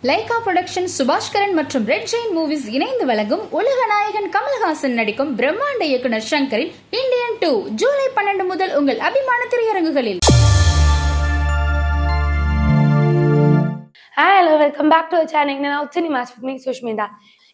Lyca production Subaskaran மற்றும் red Jain movies இணைந்து வழங்கும் உலக நாயகன் கமல்ஹாசன் நடிக்கும் பிரம்மாண்ட இயக்குனர் ஷங்கரின் இந்தியன் 2 ஜூலை 12 முதல் உங்கள் அபிமான திரையரங்குகளில். Hello, welcome back to channel. நான் சினிமாஸ் வித் மீ சுஷ்மிதா.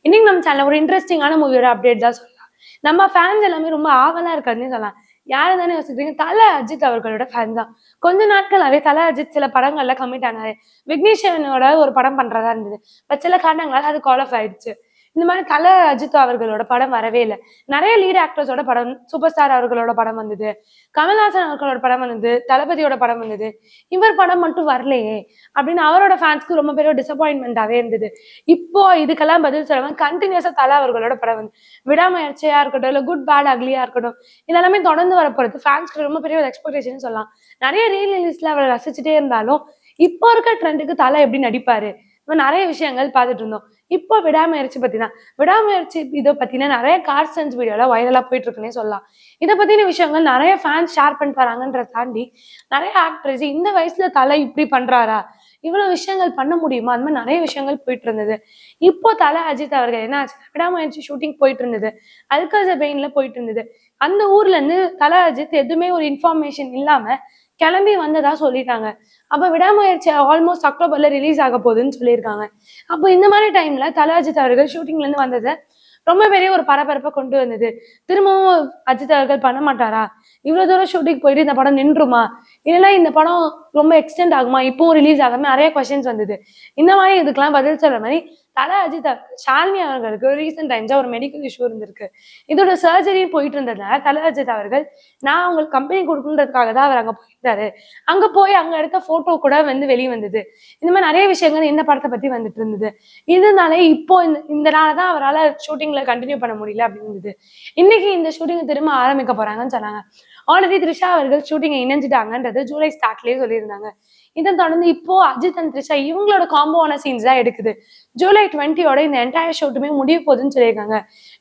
இன்னைக்கு நம்ம சேனல் ஒரு இன்ட்ரெஸ்டிங்கான மூவியோட அப்டேட் தான் சொல்லலாம். நம்ம ஃபேன்ஸ் எல்லாமே ரொம்ப ஆவலா இருக்காதுன்னு சொல்லலாம். யாரு தானே யோசிக்கிறீங்க? தல அஜித் அவர்களோட ஃபேன் தான். கொஞ்ச நாட்களாவே தல அஜித் சில படங்கள்ல கமிட் ஆனாரு. விக்னேஸ்வரனோட ஒரு படம் பண்றதா இருந்தது. பட் சில காரணங்களால அது கால் ஆஃப் ஆயிடுச்சு. இந்த மாதிரி தல அஜித் அவர்களோட படம் வரவே இல்லை. நிறைய லீட் ஆக்டர்ஸோட படம், சூப்பர் ஸ்டார் அவர்களோட படம் வந்தது, கமல்ஹாசன் அவர்களோட படம் வந்தது, தளபதியோட படம் வந்தது. இவர் படம் மட்டும் வரலையே அப்படின்னு அவரோட ஃபேன்ஸ்க்கு ரொம்ப பெரிய டிசப்பாயின்மெண்டாவே இருந்தது. இப்போ இதுக்கெல்லாம் பதில் சொல்லுவாங்க. கண்டினியூஸா தல அவர்களோட படம் வந்து விடாமுயற்சியா இருக்கட்டும், இல்லை குட் பேட் அக்லியா இருக்கட்டும், இதெல்லாமே தொடர்ந்து வரப்போறது ஃபேன்ஸ்க்கு ரொம்ப பெரிய ஒரு எக்ஸ்பெக்டேஷன் சொல்லலாம். நிறைய ரீலிஸ்ட்ல அவரை ரசிச்சுட்டே இருந்தாலும் இப்போ இருக்க ட்ரெண்டுக்கு தலை எப்படி நடிப்பாரு, நிறைய விஷயங்கள் பார்த்துட்டு இருந்தோம். இப்போ விடாமுயற்சி பத்தினா இதை பத்தின நிறைய கார் ஸ்டன்ஸ் வீடியோல வைரலா போயிட்டு இருக்குன்னே சொல்லலாம். இதை பத்தின விஷயங்கள் நிறைய ஃபேன்ஸ் ஷேர் பண்ணிட்டு வராங்கன்றத தாண்டி நிறைய ஆக்ட்ரஸ் இந்த வயசுல தலை இப்படி பண்றாரா, இவ்வளவு விஷயங்கள் பண்ண முடியுமா, அந்த மாதிரி நிறைய விஷயங்கள் போயிட்டு இருந்தது. இப்போ தல அஜித் அவர்கள் என்ன ஆச்சு, விடாமுயற்சி ஷூட்டிங் போயிட்டு இருந்தது, அல்காச பெயின்ல போயிட்டு இருந்தது. அந்த ஊர்ல இருந்து தல அஜித் எதுவுமே ஒரு இன்ஃபர்மேஷன் இல்லாம கிளம்பி வந்ததா சொல்லிட்டாங்க. அப்ப விடாமுயற்சி ஆல்மோஸ்ட் அக்டோபர்ல ரிலீஸ் ஆக போகுதுன்னு சொல்லியிருக்காங்க. அப்போ இந்த மாதிரி டைம்ல தல அஜித் அவர்கள் ஷூட்டிங்ல இருந்து வந்ததை ரொம்ப பெரிய ஒரு பரபரப்பை கொண்டு வந்தது. திரும்பவும் அஜித் அவர்கள் பண்ண மாட்டாரா, இவ்வளவு தூரம் ஷூட்டிங் போயிட்டு இந்த படம் நின்றுமா, இல்லைன்னா இந்த படம் ரொம்ப எக்ஸ்டெண்ட் ஆகுமா, இப்பவும் ரிலீஸ் ஆகாம நிறைய கொஸ்டின்ஸ் வந்தது. இந்த மாதிரி இதுக்கெல்லாம் பதில் சொல்ற மாதிரி தல அஜித் ஷாலினி அவர்களுக்கு ரீசெண்ட் டைம்ஸா ஒரு மெடிக்கல் இஷ்யூ இருந்திருக்கு. இதோட சர்ஜரி போயிட்டு இருந்ததுனால தல அஜித் அவர்கள் நான் அவங்களுக்கு கம்பெனி கொடுக்குன்றதுக்காக தான் அவர் அங்க போயிருந்தாரு. அங்க போய் அங்க எடுத்த போட்டோ கூட வந்து வெளியே வந்தது. இந்த மாதிரி நிறைய விஷயங்கள் இந்த படத்தை பத்தி வந்துட்டு இருந்தது. இதனால இப்போ இந்த நாளதான் அவரால் ஷூட்டிங்ல கண்டினியூ பண்ண முடியல அப்படின்னு இருந்தது. இன்னைக்கு இந்த ஷூட்டிங் திரும்ப ஆரம்பிக்க போறாங்கன்னு சொன்னாங்க. ஆல்ரெடி த்ரிஷா அவர்கள் ஷூட்டிங்கை இணைஞ்சிட்டாங்கன்றது ஜூலை ஸ்டார்ட்லயே சொல்லியிருந்தாங்க. இதை தொடர்ந்து இப்போ அஜித் அண்ட் த்ரிஷா இவங்களோட காம்போவான சீன்ஸ் தான் எடுக்குது. ஜூலை 20 இந்த என்டையர் ஷூட்டுமே முடிய போகுதுன்னு சொல்லியிருக்காங்க.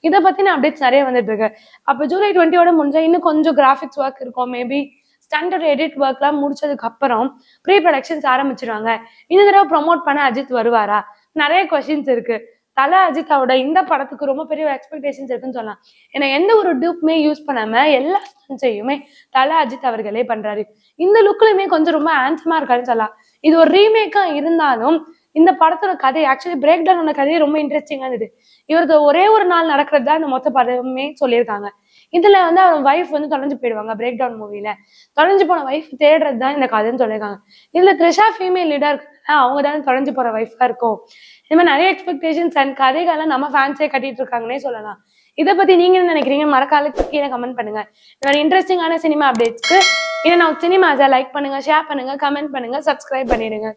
இதை பத்தின அப்டேட்ஸ் நிறைய வந்துட்டு இருக்கு. அப்போ ஜூலை 20 முடிஞ்சா இன்னும் கொஞ்சம் கிராஃபிக்ஸ் ஒர்க் இருக்கும். மேபி ஸ்டாண்டர்ட் எடிட் ஒர்க்லாம் முடிச்சதுக்கு அப்புறம் ப்ரீ ப்ரொடக்ஷன்ஸ் ஆரம்பிச்சிருவாங்க. இந்த தடவை ப்ரொமோட் பண்ண அஜித் வருவாரா, நிறைய கொஸ்டின்ஸ் இருக்கு. தல அஜித்தோட இந்த படத்துக்கு ரொம்ப பெரிய எக்ஸ்பெக்டேஷன்ஸ் இருக்குன்னு சொல்லலாம். ஏன்னா எந்த ஒரு டூப்மே யூஸ் பண்ணாம எல்லா ஸ்டன்ட்ஸையுமே தல அஜித் அவர்களே பண்றாரு. இந்த லுக்லயுமே கொஞ்சம் ரொம்ப ஹேண்ட்ஸமா இருக்காருன்னு சொல்லலாம். இது ஒரு ரீமேக்கா இருந்தாலும் இந்த படத்தோட கதை ஆக்சுவலி பிரேக் டவுனோட கதையை ரொம்ப இன்ட்ரெஸ்டிங்கா இருந்தது. இவரது ஒரே ஒரு நாள் நடக்கிறது தான் இந்த மொத்த படமே சொல்லியிருக்காங்க. இதுல வந்து அவர் வைஃப் வந்து தொலைஞ்சு போயிடுவாங்க. பிரேக் டவுன் மூவில தொலைஞ்சு போன வைஃப் தேடுறது தான் இந்த கதைன்னு சொல்லியிருக்காங்க. இதுல த்ரிஷா ஃபீமேல் லீடா இருக்கு, அவங்க தான் தொலைஞ்சு போற வைஃபா இருக்கும். இந்த மாதிரி நிறைய எக்ஸ்பெக்டேஷன்ஸ் அண்ட் கதைகள்லாம் நம்ம ஃபேன்ஸே கட்டிட்டு இருக்காங்கன்னே சொல்லலாம். இதை பத்தி நீங்க என்ன நினைக்கிறீங்க? மறக்காம கீழே கமெண்ட் பண்ணுங்க. இந்த மாதிரி இன்ட்ரெஸ்டிங்கான சினிமா அப்டேட்ஸ்க்கு நான் சினிமாஸை லைக் பண்ணுங்க, ஷேர் பண்ணுங்க, கமெண்ட் பண்ணுங்க, சப்ஸ்கிரைப் பண்ணிடுங்க.